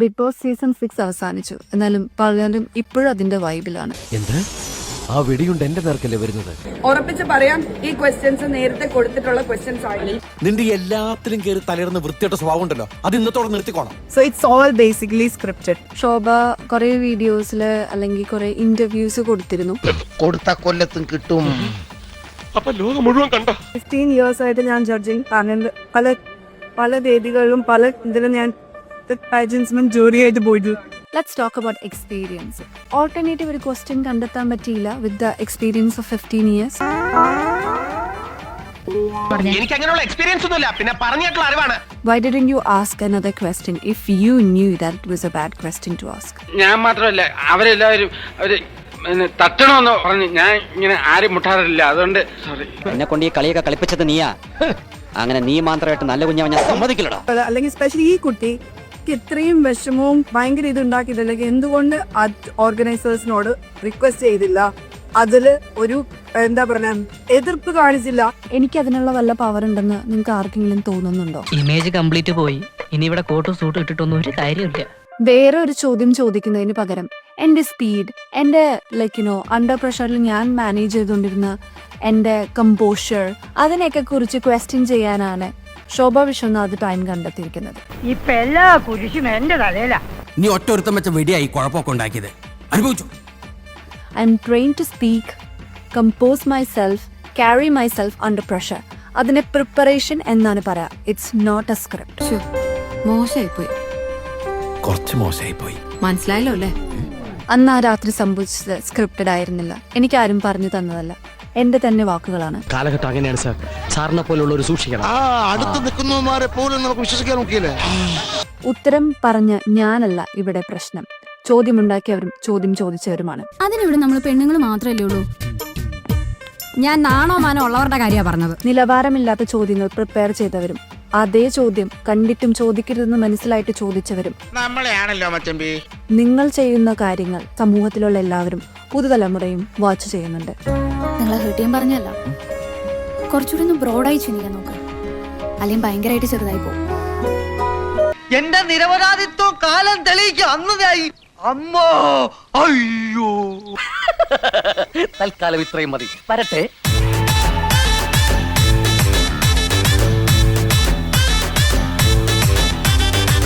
Big boss season 6 അവസാനിച്ചു. എന്നാലും പലരും ഇപ്പോഴും അതിന്റെ വൈബിലാണ്. എന്ത് ആ വെടിയുണ്ട് എന്റെ നേർക്കല്ലേ വരുന്നത്? ഉറപ്പിച്ച് പറയാം, ഈ ക്വസ്റ്റ്യൻസ് നേരത്തെ കൊടുത്തിട്ടുള്ള ക്വസ്റ്റ്യൻസ് ആണ്. നിന്റെ എല്ലാത്തിലും കയറി തലയിടുന്ന വൃത്തിയായിട്ട സ്വഭാവം ഉണ്ടല്ലോ, അത് ഇന്നത്തോടെ നിർത്തിക്കോണം. So it's all basically scripted. ശോഭ കുറെ വീഡിയോസില് അല്ലെങ്കിൽ കുറെ ഇന്റർവ്യൂസ് കൊടുത്തിരുന്നു. കൊടുത്ത കൊല്ലത്തും കിട്ടും. അപ്പൊ ലോകം മുഴുവൻ കണ്ട 15 years ആയിട്ട് ഞാൻ ജഡ്ജിങ് പല വേദികളിലും പല ഇതിലും ഞാൻ ജോലിയായിട്ട് പോയിട്ട്. Let's talk about experience. Alternative ഒരു ക്വസ്റ്റ്യൻ കണ്ടെത്താൻ പറ്റിയില്ല with the experience of 15 years. എനിക്ക് അങ്ങനെയുള്ള എക്സ്പീരിയൻസ് ഒന്നുമില്ല, പിന്നെ പറഞ്ഞിട്ടുള്ള അറിവാണ്. Why didn't you ask another question if you knew that it was a bad question to ask? ഞാൻ മാത്രമല്ല, അവരെല്ലാവരും അവര് തട്ടണമെന്ന് പറഞ്ഞ് ഞാൻ ഇങ്ങനെ ആരും മുട്ടാറില്ല. അതുകൊണ്ട് സോറി. എന്നെ കൊണ്ട് ഈ കളിയൊക്കെ കളിപ്പിച്ചത് നീയാ. അങ്ങനെ നീ മാത്രമായിട്ട് നല്ല കുഞ്ഞാ ഞാൻ സമ്മതിക്കില്ലടാ. അല്ലെങ്കിൽ സ്പെഷ്യലി ഈ കുട്ടിക്ക് ഇത്രയും വിഷമവും ഭയങ്കര ഇത് ഉണ്ടാക്കിയിട്ടില്ലെങ്കിൽ എന്തുകൊണ്ട് ഓർഗനൈസേഴ്സിനോട് റിക്വസ്റ്റ് ചെയ്തില്ല? അതില് ഒരു എന്താ പറയാ എതിർപ്പ് കാണിച്ചില്ല. എനിക്ക് അതിനുള്ള വല്ല പവർ ഉണ്ടെന്ന് നിങ്ങൾക്ക് ആർക്കെങ്കിലും തോന്നുന്നുണ്ടോ? ഇമേജ് കംപ്ലീറ്റ് പോയി. ഇനി ഇവിടെ കോട്ടും സൂട്ടും ഇട്ടിട്ടൊന്നും ഒരു കാര്യമില്ല. വേറെ ഒരു ചോദ്യം ചോദിക്കുന്നതിന് പകരം എൻ്റെ സ്പീഡ്, എൻ്റെ അണ്ടർ പ്രഷറിൽ ഞാൻ മാനേജ് ചെയ്തുകൊണ്ടിരുന്ന എൻ്റെ കമ്പോഷർ, അതിനെയൊക്കെ കുറിച്ച് ക്വസ്റ്റ്യൻ ചെയ്യാനാണ് ശോഭ വിശ്വനാഥ് ടൈം കണ്ടെത്തിയിരിക്കുന്നത്. ഇപ്പൊ എല്ലാ കുരിശും എന്റെ തലയിലാ. നീ ഒറ്റ ഒരുത്തം വെച്ച വെടിയായി കുഴപ്പമൊക്കെ ഉണ്ടാക്കിയത് അനുഭവിച്ചു. I am train to speak, compose myself, carry myself under pressure. അതിനെ പ്രിപ്പറേഷൻ എന്നാണ് പറയാ. It's not a script. മോശമായിപ്പോയി, കുറച്ച് മോശമായി പോയി. മനസ്സിലായല്ലോ അല്ലേ? അന്ന് ആ രാത്രി സംഭവിച്ചത് സ്ക്രിപ്റ്റഡ് ആയിരുന്നില്ല. എനിക്കാരും പറഞ്ഞു തന്നതല്ല, എന്റെ തന്നെ വാക്കുകളാണ്. കാലഘട്ടം അങ്ങനെയാണ് സാർ. സാറിനെ പോലുള്ള ഒരു സൂക്ഷിക്കണം. അടുത്ത് നിൽക്കുന്നവന്മാരെ പോലും നമുക്ക് വിശ്വസിക്കാൻ നോക്കിയില്ലേ? ഉത്തരം പറഞ്ഞ ഞാനല്ല ഇവിടെ പ്രശ്നം. ചോദ്യമുണ്ടാക്കിയവരും ചോദ്യം ചോദിച്ചവരുമാണ്. അതിനിവിടെ നമ്മൾ പെണ്ണുങ്ങൾ മാത്രമല്ലേ ഉള്ളൂ. ഞാൻ നാണോ മാനോ ഉള്ളവരുടെ കാര്യമാണ് പറഞ്ഞത്. നിലവാരമില്ലാത്ത ചോദ്യങ്ങൾ പ്രിപ്പയർ ചെയ്തവരും അതേ ചോദ്യം കണ്ടിട്ടും ചോദിക്കരുതെന്ന് മനസ്സിലായിട്ട് ചോദിച്ചവരും. നമ്മളെയാണല്ലോ മച്ചമ്പി. നിങ്ങൾ ചെയ്യുന്ന കാര്യങ്ങൾ സമൂഹത്തിലുള്ള എല്ലാവരും പുതുതലമുറയും വാച്ച് ചെയ്യുന്നുണ്ട്. നിങ്ങളെ ഹേർട്ട് ചെയ്യാൻ പറഞ്ഞല്ല, കുറച്ചുകൂടി ഒന്ന് ബ്രോഡായി ചിന്തിക്കാൻ നോക്ക്, അല്ലെങ്കിൽ ഭയങ്കരമായിട്ട് ചെറുതായി പോകും. എന്റെ നിരപരാധിത്വം കാലം തെളിയിക്കും. അന്നതായി അമ്മോ. അയ്യോ. തൽക്കാലം ഇത്രയും മതി. വരട്ടെ.